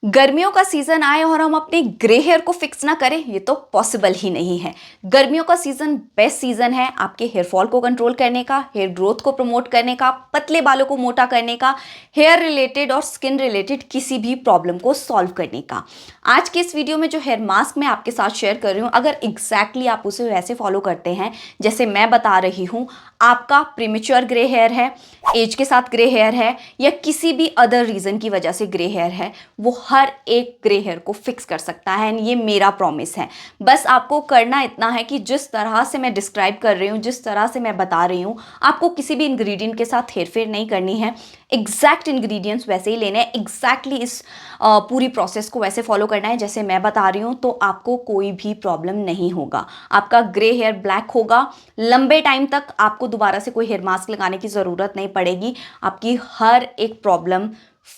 गर्मियों का सीजन आए और हम अपने ग्रे हेयर को फिक्स ना करें, ये तो पॉसिबल ही नहीं है। गर्मियों का सीजन बेस्ट सीजन है आपके हेयर फॉल को कंट्रोल करने का, हेयर ग्रोथ को प्रमोट करने का, पतले बालों को मोटा करने का, हेयर रिलेटेड और स्किन रिलेटेड किसी भी प्रॉब्लम को सॉल्व करने का। आज के इस वीडियो में जो हेयर मास्क मैं आपके साथ शेयर कर रही हूँ, अगर एग्जैक्टली आप उसे वैसे फॉलो करते हैं जैसे मैं बता रही हूँ, आपका प्रीमेच्योर ग्रे हेयर है, एज के साथ ग्रे हेयर है या किसी भी अदर रीजन की वजह से ग्रे हेयर है, वो हर एक ग्रे हेयर को फिक्स कर सकता है। एंड ये मेरा प्रॉमिस है। बस आपको करना इतना है कि जिस तरह से मैं डिस्क्राइब कर रही हूँ, जिस तरह से मैं बता रही हूँ, आपको किसी भी इंग्रेडिएंट के साथ हेरफेर नहीं करनी है। एग्जैक्ट इंग्रेडिएंट्स वैसे ही लेने हैं, एग्जैक्टली इस पूरी प्रोसेस को वैसे फॉलो करना है जैसे मैं बता रही हूँ, तो आपको कोई भी प्रॉब्लम नहीं होगा। आपका ग्रे हेयर ब्लैक होगा, लंबे टाइम तक आपको दोबारा से कोई हेयर मास्क लगाने की ज़रूरत नहीं पड़ेगी। आपकी हर एक प्रॉब्लम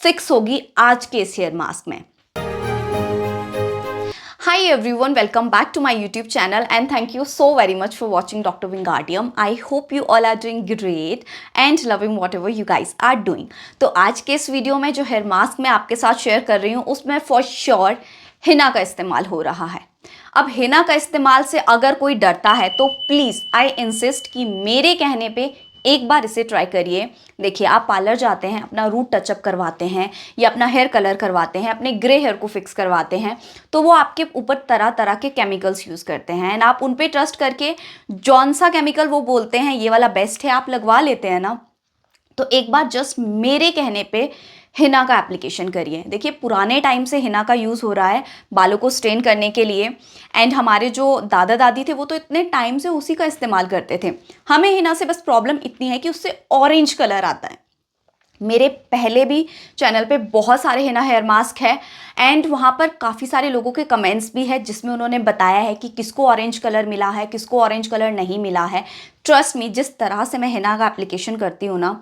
फिक्स होगी आज के इस हेयर मास्क में। Hi everyone, welcome back to my YouTube channel and thank you so very much for watching Dr. Wingardium. I hope you all are doing great and loving whatever you guys are doing. तो आज के इस video में जो hair mask मैं आपके साथ share कर रही हूँ उसमें फॉर श्योर हिना का इस्तेमाल हो रहा है। अब हिना का इस्तेमाल से अगर कोई डरता है तो प्लीज़ आई इंसिस्ट कि मेरे कहने पे एक बार इसे ट्राई करिए। देखिए, आप पार्लर जाते हैं, अपना रूट टचअप करवाते हैं या अपना हेयर कलर करवाते हैं, अपने ग्रे हेयर को फिक्स करवाते हैं, तो वो आपके ऊपर तरह तरह के केमिकल्स यूज़ करते हैं एंड आप उन पे ट्रस्ट करके जौन सा केमिकल वो बोलते हैं ये वाला बेस्ट है आप लगवा लेते हैं ना। तो एक बार जस्ट मेरे कहने पे हिना का एप्लीकेशन करिए। देखिए, पुराने टाइम से हिना का यूज़ हो रहा है बालों को स्ट्रेन करने के लिए एंड हमारे जो दादा दादी थे वो तो इतने टाइम से उसी का इस्तेमाल करते थे। हमें हिना से बस प्रॉब्लम इतनी है कि उससे ऑरेंज कलर आता है। मेरे पहले भी चैनल पे बहुत सारे हिना हेयर मास्क है एंड वहाँ पर काफ़ी सारे लोगों के कमेंट्स भी है जिसमें उन्होंने बताया है कि किसको ऑरेंज कलर मिला है, किसको ऑरेंज कलर नहीं मिला है। ट्रस्ट मी, जिस तरह से मैं हिना का एप्लीकेशन करती हूँ ना,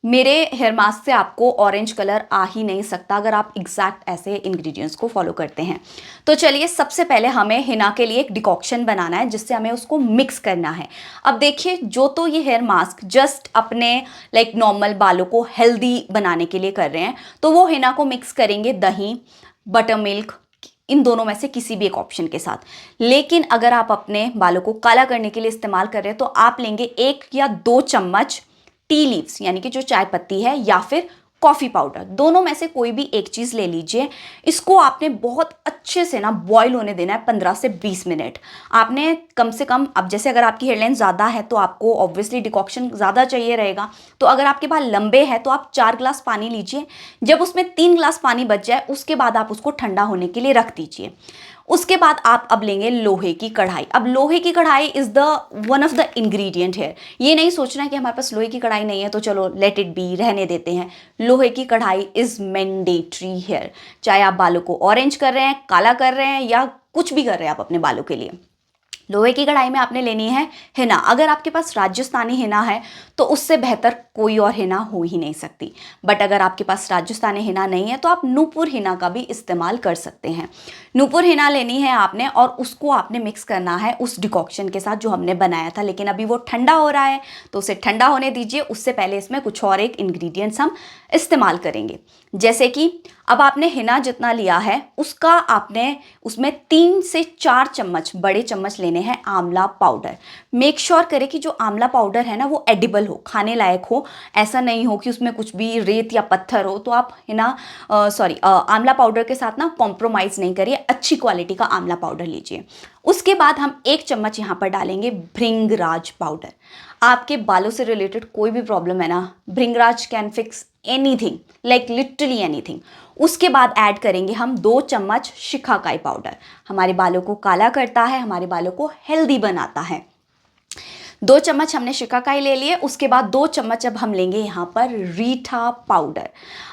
मेरे हेयर मास्क से आपको ऑरेंज कलर आ ही नहीं सकता अगर आप एग्जैक्ट ऐसे इंग्रेडिएंट्स को फॉलो करते हैं। तो चलिए, सबसे पहले हमें हिना के लिए एक डिकॉक्शन बनाना है जिससे हमें उसको मिक्स करना है। अब देखिए, जो तो ये हेयर मास्क जस्ट अपने लाइक नॉर्मल बालों को हेल्दी बनाने के लिए कर रहे हैं, तो वो हिना को मिक्स करेंगे दही, बटर मिल्क, इन दोनों में से किसी भी एक ऑप्शन के साथ। लेकिन अगर आप अपने बालों को काला करने के लिए इस्तेमाल कर रहे हैं तो आप लेंगे 1 या 2 चम्मच टी लीव्स यानी कि जो चाय पत्ती है, या फिर कॉफ़ी पाउडर, दोनों में से कोई भी एक चीज़ ले लीजिए। इसको आपने बहुत अच्छे से ना बॉईल होने देना है 15 से 20 मिनट। आपने कम से कम, अब जैसे अगर आपकी हेयरलाइन ज़्यादा है तो आपको ऑब्वियसली डिकॉक्शन ज़्यादा चाहिए रहेगा, तो अगर आपके बाल लंबे हैं तो आप 4 ग्लास पानी लीजिए। जब उसमें 3 ग्लास पानी बच जाए उसके बाद आप उसको ठंडा होने के लिए रख दीजिए। उसके बाद आप अब लेंगे लोहे की कढ़ाई। अब लोहे की कढ़ाई is the one of the ingredient है। ये नहीं सोचना है कि हमारे पास लोहे की कढ़ाई नहीं है तो चलो लेट इट बी, रहने देते हैं। लोहे की कढ़ाई इज़ मैंडेटरी है, चाहे आप बालों को ऑरेंज कर रहे हैं, काला कर रहे हैं या कुछ भी कर रहे हैं आप अपने बालों के लिए। लोहे की कढ़ाई में आपने लेनी है हिना। अगर आपके पास राजस्थानी हिना है तो उससे बेहतर कोई और हिना हो ही नहीं सकती। बट अगर आपके पास राजस्थानी हिना नहीं है तो आप नूपुर हिना का भी इस्तेमाल कर सकते हैं। नूपुर हिना लेनी है आपने और उसको आपने मिक्स करना है उस डिकॉक्शन के साथ जो हमने बनाया था। लेकिन अभी वो ठंडा हो रहा है तो उसे ठंडा होने दीजिए। उससे पहले इसमें कुछ और एक इंग्रेडिएंट्स हम इस्तेमाल करेंगे। जैसे कि अब आपने हिना जितना लिया है उसका आपने उसमें 3 से 4 चम्मच, बड़े चम्मच लेने हैं आंवला पाउडर। मेक श्योर करें कि जो आंवला पाउडर है ना वो एडिबल हो, खाने लायक हो। ऐसा नहीं हो कि उसमें कुछ भी रेत या पत्थर हो। तो आप आंवला पाउडर के साथ ना कॉम्प्रोमाइज़ नहीं करिए, अच्छी क्वालिटी का आंवला पाउडर लीजिए। उसके बाद हम 1 चम्मच यहाँ पर डालेंगे भृंगराज पाउडर। आपके बालों से रिलेटेड कोई भी प्रॉब्लम है ना, bhringraj can fix anything, like literally anything. उसके बाद ऐड करेंगे हम 2 चम्मच शिकाकाई पाउडर। हमारे बालों को काला करता है, हमारे बालों को हेल्दी बनाता है। 2 चम्मच हमने शिकाकाई ले लिए। उसके बाद 2 चम्मच अब हम लेंगे यहाँ पर रीठा पाउडर।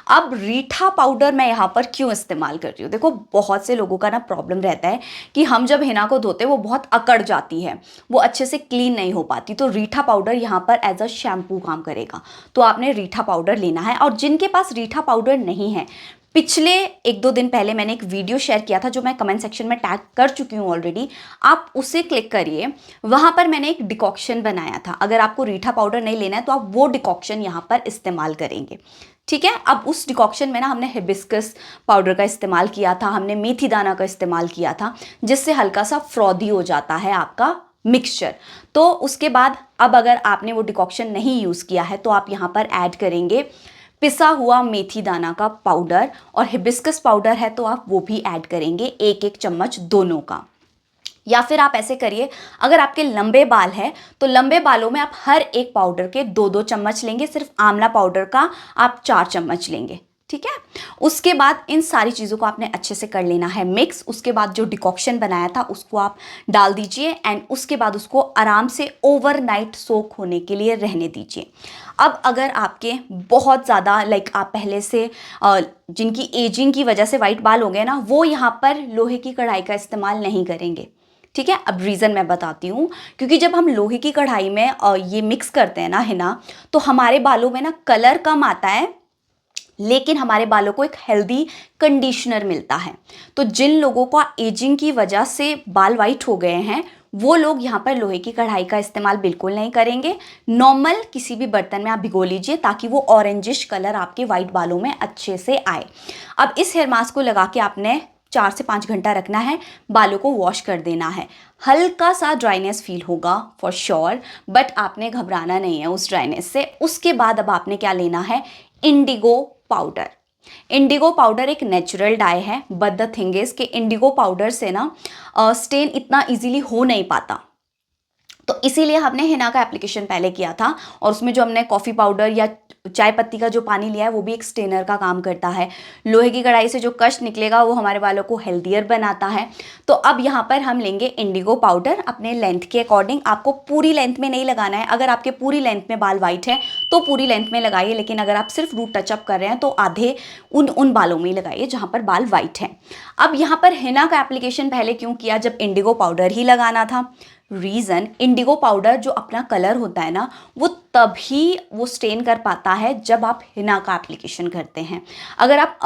अब रीठा पाउडर मैं यहाँ पर क्यों इस्तेमाल कर रही हूँ? देखो, बहुत से लोगों का ना प्रॉब्लम रहता है कि हम जब हिना को धोते वो बहुत अकड़ जाती है, वो अच्छे से क्लीन नहीं हो पाती। तो रीठा पाउडर यहाँ पर एज अ शैम्पू काम करेगा। तो आपने रीठा पाउडर लेना है। और जिनके पास रीठा पाउडर नहीं है, पिछले 1-2 दिन पहले मैंने एक वीडियो शेयर किया था जो मैं कमेंट सेक्शन में टैग कर चुकी हूँ ऑलरेडी, आप उसे क्लिक करिए। वहाँ पर मैंने एक डिकॉक्शन बनाया था। अगर आपको रीठा पाउडर नहीं लेना है तो आप वो डिकॉक्शन यहाँ पर इस्तेमाल करेंगे, ठीक है। अब उस डिकॉक्शन में ना हमने हिबिस्कस पाउडर का इस्तेमाल किया था, हमने मेथी दाना का इस्तेमाल किया था, जिससे हल्का सा फ्रॉदी हो जाता है आपका मिक्सचर। तो उसके बाद अब अगर आपने वो डिकॉक्शन नहीं यूज़ किया है तो आप यहाँ पर ऐड करेंगे पिसा हुआ मेथी दाना का पाउडर, और हिबिस्कस पाउडर है तो आप वो भी ऐड करेंगे 1-1 चम्मच दोनों का। या फिर आप ऐसे करिए, अगर आपके लंबे बाल हैं तो लंबे बालों में आप हर एक पाउडर के 2-2 चम्मच लेंगे, सिर्फ आंवला पाउडर का आप 4 चम्मच लेंगे, ठीक है। उसके बाद इन सारी चीज़ों को आपने अच्छे से कर लेना है मिक्स। उसके बाद जो डिकॉक्शन बनाया था उसको आप डाल दीजिए एंड उसके बाद उसको आराम से ओवरनाइट सोक होने के लिए रहने दीजिए। अब अगर आपके बहुत ज़्यादा आप पहले से जिनकी एजिंग की वजह से वाइट बाल हो गए ना, वो यहाँ पर लोहे की कढ़ाई का इस्तेमाल नहीं करेंगे, ठीक है। अब रीज़न मैं बताती हूँ, क्योंकि जब हम लोहे की कढ़ाई में ये मिक्स करते हैं ना हिना, तो हमारे बालों में ना कलर कम आता है लेकिन हमारे बालों को एक हेल्दी कंडीशनर मिलता है। तो जिन लोगों का एजिंग की वजह से बाल वाइट हो गए हैं वो लोग यहाँ पर लोहे की कढ़ाई का इस्तेमाल बिल्कुल नहीं करेंगे। नॉर्मल किसी भी बर्तन में आप भिगो लीजिए ताकि वो ऑरेंजिश कलर आपके वाइट बालों में अच्छे से आए। अब इस हेयर मास्क को लगा के आपने 4 से 5 घंटा रखना है, बालों को वॉश कर देना है। हल्का सा ड्राइनेस फील होगा फॉर श्योर, बट आपने घबराना नहीं है उस ड्राइनेस से। उसके बाद अब आपने क्या लेना है, इंडिगो पाउडर। इंडिगो पाउडर एक नेचुरल डाई है, बट द थिंग इज कि इंडिगो पाउडर से ना स्टेन इतना इजीली हो नहीं पाता, तो इसीलिए हमने हिना का एप्लीकेशन पहले किया था। और उसमें जो हमने कॉफ़ी पाउडर या चाय पत्ती का जो पानी लिया है वो भी एक स्टेनर का काम करता है। लोहे की कढ़ाई से जो कष्ट निकलेगा वो हमारे बालों को हेल्दियर बनाता है। तो अब यहाँ पर हम लेंगे इंडिगो पाउडर अपने लेंथ के अकॉर्डिंग। आपको पूरी लेंथ में नहीं लगाना है, अगर आपके पूरी लेंथ में बाल वाइट है तो पूरी लेंथ में लगाइए, लेकिन अगर आप सिर्फ रूट टचअप कर रहे हैं तो आधे उन बालों में ही लगाइए जहाँ पर बाल वाइट हैं। अब यहाँ पर हिना का एप्लीकेशन पहले क्यों किया जब इंडिगो पाउडर ही लगाना था? रीज़न, इंडिगो पाउडर जो अपना कलर होता है ना वो तभी वो स्टेन कर पाता है जब आप हिना का एप्लीकेशन करते हैं। अगर आप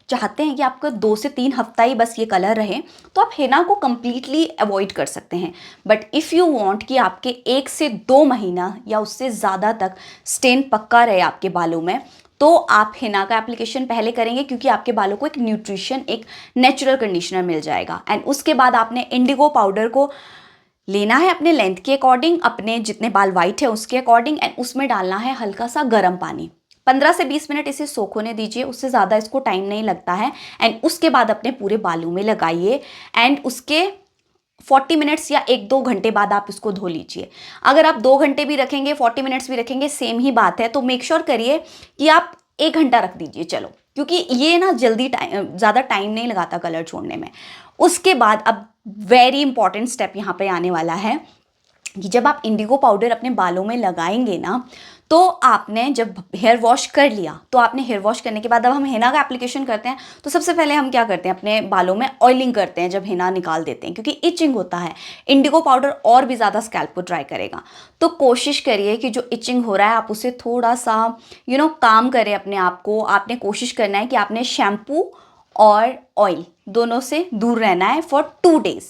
चाहते हैं कि आपका 2 से 3 हफ्ता ही बस ये कलर रहे तो आप हिना को कम्प्लीटली अवॉइड कर सकते हैं। बट इफ़ यू वांट कि आपके 1 से 2 महीना या उससे ज़्यादा तक स्टेन पक्का रहे आपके बालों में, तो आप हिना का एप्लीकेशन पहले करेंगे, क्योंकि आपके बालों को एक न्यूट्रिशन, एक नेचुरल कंडीशनर मिल जाएगा। एंड उसके बाद आपने इंडिगो पाउडर को लेना है अपने लेंथ के अकॉर्डिंग, अपने जितने बाल वाइट है उसके अकॉर्डिंग, एंड उसमें डालना है हल्का सा गर्म पानी। 15 से 20 मिनट इसे सोख होने दीजिए, उससे ज़्यादा इसको टाइम नहीं लगता है। एंड उसके बाद अपने पूरे बालों में लगाइए एंड उसके 40 मिनट्स या 1-2 घंटे बाद आप इसको धो लीजिए। अगर आप 2 घंटे भी रखेंगे, 40 मिनट्स भी रखेंगे, सेम ही बात है। तो मेक श्योर करिए कि आप 1 घंटा रख दीजिए, चलो, क्योंकि ये ना जल्दी ज़्यादा टाइम नहीं लगाता कलर छोड़ने में। उसके बाद अब वेरी इंपॉर्टेंट स्टेप यहाँ पे आने वाला है कि जब आप इंडिगो पाउडर अपने बालों में लगाएंगे ना, तो आपने जब हेयर वॉश कर लिया तो आपने हेयर वॉश करने के बाद अब हम हिना का एप्लीकेशन करते हैं तो सबसे पहले हम क्या करते हैं, अपने बालों में ऑयलिंग करते हैं जब हिना निकाल देते हैं, क्योंकि इचिंग होता है। इंडिगो पाउडर और भी ज़्यादा स्कैल्प को ड्राई करेगा। तो कोशिश करिए कि जो इचिंग हो रहा है आप उसे थोड़ा सा काम करें अपने आप को। आपने कोशिश करना है कि आपने शैम्पू और ऑयल दोनों से दूर रहना है फॉर 2 डेज़।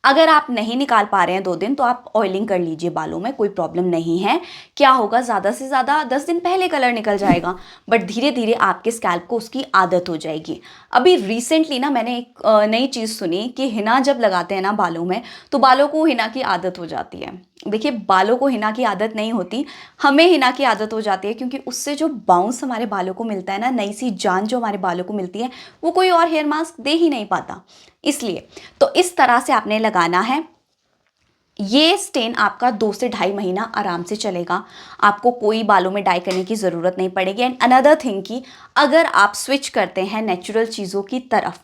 अगर आप नहीं निकाल पा रहे हैं 2 दिन तो आप ऑयलिंग कर लीजिए बालों में, कोई प्रॉब्लम नहीं है। क्या होगा, ज़्यादा से ज़्यादा 10 दिन पहले कलर निकल जाएगा, बट धीरे धीरे आपके स्कैल्प को उसकी आदत हो जाएगी। अभी रिसेंटली ना मैंने एक नई चीज़ सुनी कि हिना जब लगाते हैं ना बालों में तो बालों को हिना की आदत हो जाती है। देखिए, बालों को हिना की आदत नहीं होती, हमें हिना की आदत हो जाती है, क्योंकि उससे जो बाउंस हमारे बालों को मिलता है ना, नई सी जान जो हमारे बालों को मिलती है, वो कोई और हेयर मास्क दे ही नहीं पाता। इसलिए तो इस तरह से आपने लगाना है। ये स्टेन आपका 2 से 2.5 महीना आराम से चलेगा, आपको कोई बालों में डाई करने की ज़रूरत नहीं पड़ेगी। एंड अनदर थिंग कि अगर आप स्विच करते हैं नेचुरल चीज़ों की तरफ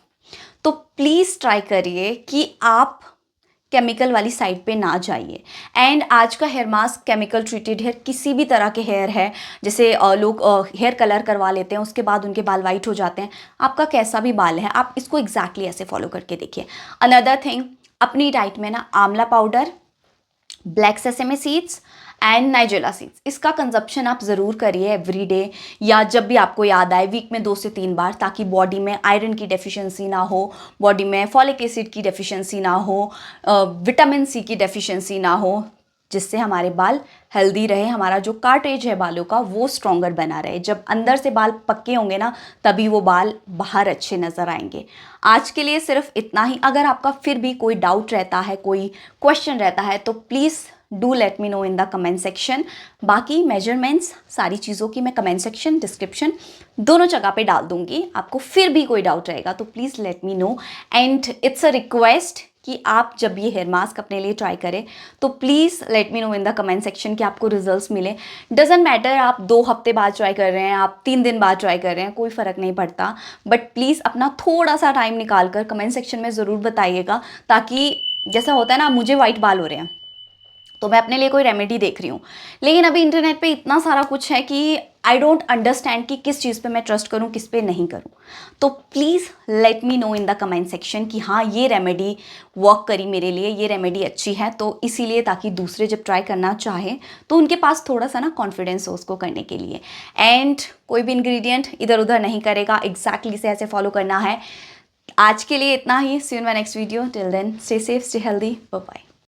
तो प्लीज़ ट्राई करिए कि आप केमिकल वाली साइड पे ना जाइए। एंड आज का hair mask chemical treated hair, किसी भी तरह के हेयर है, जैसे लोग हेयर कलर करवा लेते हैं उसके बाद उनके बाल वाइट हो जाते हैं। आपका कैसा भी बाल है आप इसको एग्जैक्टली ऐसे फॉलो करके देखिए। अनदर थिंग, अपनी डाइट में ना आंवला powder, black sesame seeds and nigella seeds, इसका कंजप्शन आप ज़रूर करिए एवरी डे, या जब भी आपको याद आए वीक में 2 से 3 बार, ताकि बॉडी में आयरन की डेफिशिएंसी ना हो, बॉडी में फॉलिक एसिड की डेफिशिएंसी ना हो, विटामिन सी की डेफिशिएंसी ना हो, जिससे हमारे बाल हेल्दी रहे, हमारा जो कार्टेज है बालों का वो स्ट्रॉन्गर बना रहे। जब अंदर से बाल पक्के होंगे ना, तभी वो बाल बाहर अच्छे नज़र आएंगे। आज के लिए सिर्फ इतना ही। अगर आपका फिर भी कोई डाउट रहता है, कोई क्वेश्चन रहता है, तो please do let me know in the comment section. बाकी मेजरमेंट्स सारी चीज़ों की मैं कमेंट सेक्शन, डिस्क्रिप्शन दोनों जगह पे डाल दूंगी। आपको फिर भी कोई डाउट रहेगा तो please let me know. And it's a request कि आप जब ये हेयर मास्क अपने लिए ट्राई करें तो please let me know in the comment section कि आपको रिजल्ट्स मिले। डजेंट मैटर आप 2 हफ्ते बाद ट्राई कर रहे हैं, आप 3 दिन बाद ट्राई कर रहे हैं, कोई फ़र्क नहीं पड़ता। बट प्लीज़ अपना थोड़ा सा टाइम निकाल कर कमेंट सेक्शन में ज़रूर बताइएगा, ताकि जैसा होता है ना, मुझे वाइट बाल हो रहे हैं तो मैं अपने लिए कोई रेमेडी देख रही हूँ, लेकिन अभी इंटरनेट पे इतना सारा कुछ है कि आई डोंट अंडरस्टैंड कि किस चीज़ पे मैं ट्रस्ट करूँ, किस पे नहीं करूँ। तो please let me know in the comment section कि हाँ ये रेमेडी वर्क करी मेरे लिए, ये रेमेडी अच्छी है। तो इसीलिए ताकि दूसरे जब ट्राई करना चाहें तो उनके पास थोड़ा सा ना कॉन्फिडेंस हो उसको करने के लिए। एंड कोई भी इंग्रेडिएंट इधर उधर नहीं करेगा, एग्जैक्टली से ऐसे फॉलो करना है। आज के लिए इतना ही। See you in my next video. Till then stay safe, stay healthy, bye bye.